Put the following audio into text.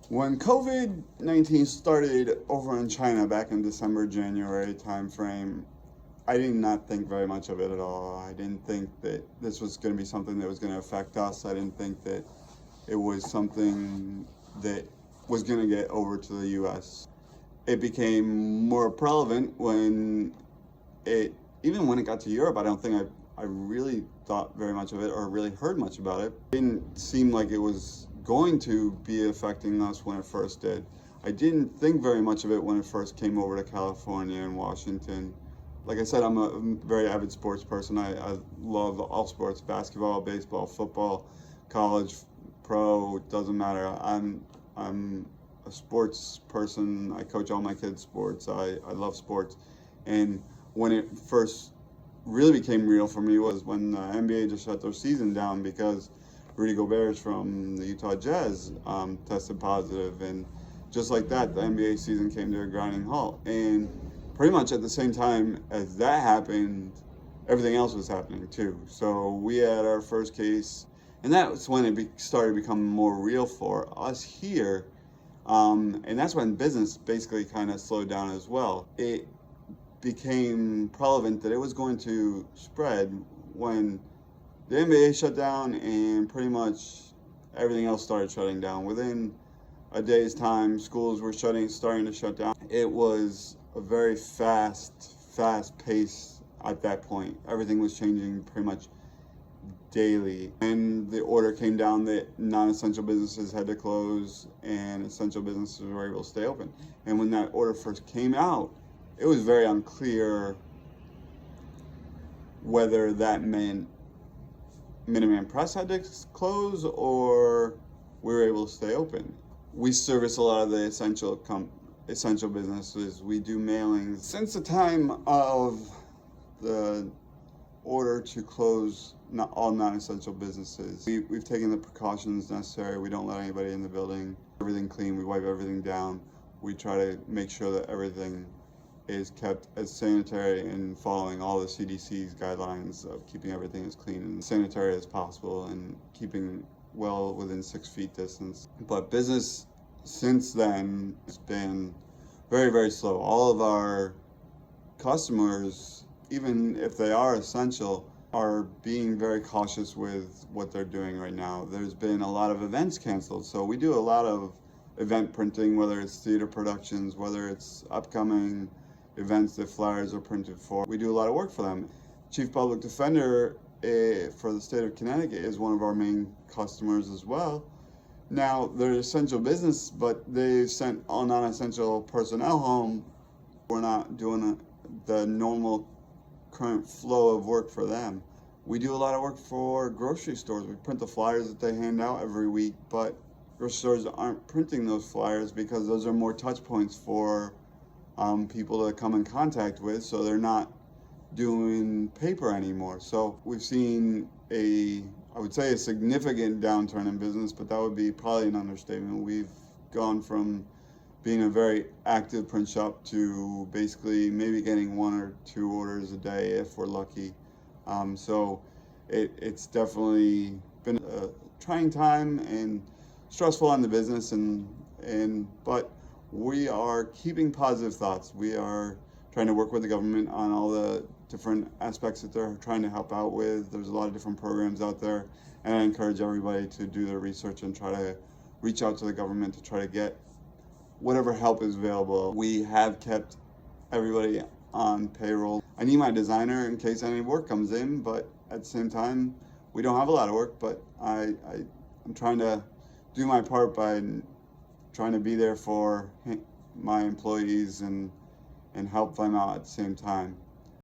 When COVID-19 started over in China back in December, January timeframe, I did not think very much of it at all. I didn't think that this was going to be something that was going to affect us. I didn't think that it was something that was going to get over to the U.S. It became more prevalent even when it got to Europe. I don't think I really thought very much of it or really heard much about it. It didn't seem like it was going to be affecting us when it first did. I didn't think very much of it when it first came over to California and Washington. Like I said, I'm a very avid sports person. I love all sports: basketball, baseball, football, college, pro, doesn't matter. I'm a sports person. I coach all my kids' sports. I love sports. And when it first really became real for me was when the NBA just shut their season down because Rudy Gobert from the Utah Jazz tested positive, and just like that, the NBA season came to a grinding halt. And pretty much at the same time as that happened, everything else was happening too. So we had our first case, and that's when it started becoming more real for us here. And that's when business basically kind of slowed down as well. It became prevalent that it was going to spread when the NBA shut down and pretty much everything else started shutting down. Within a day's time, schools were starting to shut down. It was a very fast pace at that point. Everything was changing pretty much daily. And the order came down that non-essential businesses had to close and essential businesses were able to stay open. And when that order first came out, it was very unclear whether that meant MinuteMan Press had to close or we were able to stay open. We service a lot of the essential businesses. We do mailings. Since the time of the order to close all non-essential businesses, we've taken the precautions necessary. We don't let anybody in the building. Everything clean. We wipe everything down. We try to make sure that everything is kept as sanitary and following all the CDC's guidelines of keeping everything as clean and sanitary as possible and keeping well within 6 feet distance. But business since then has been very, very slow. All of our customers, even if they are essential, are being very cautious with what they're doing right now. There's been a lot of events canceled, so we do a lot of event printing, whether it's theater productions, whether it's upcoming events that flyers are printed for. We do a lot of work for them. Chief Public Defender for the state of Connecticut is one of our main customers as well. Now, they're essential business, but they sent all non-essential personnel home. We're not doing the normal current flow of work for them. We do a lot of work for grocery stores. We print the flyers that they hand out every week, but grocery stores aren't printing those flyers because those are more touch points for people to come in contact with, so they're not doing paper anymore. So we've seen I would say a significant downturn in business, but that would be probably an understatement. We've gone from being a very active print shop to basically maybe getting 1 or 2 orders a day if we're lucky. So it's definitely been a trying time and stressful on the business, but we are keeping positive thoughts. We are trying to work with the government on all the different aspects that they're trying to help out with. There's a lot of different programs out there, and I encourage everybody to do their research and try to reach out to the government to try to get whatever help is available. We have kept everybody on payroll. I need my designer in case any work comes in, but at the same time, we don't have a lot of work, but I'm trying to do my part by trying to be there for my employees and help them out at the same time.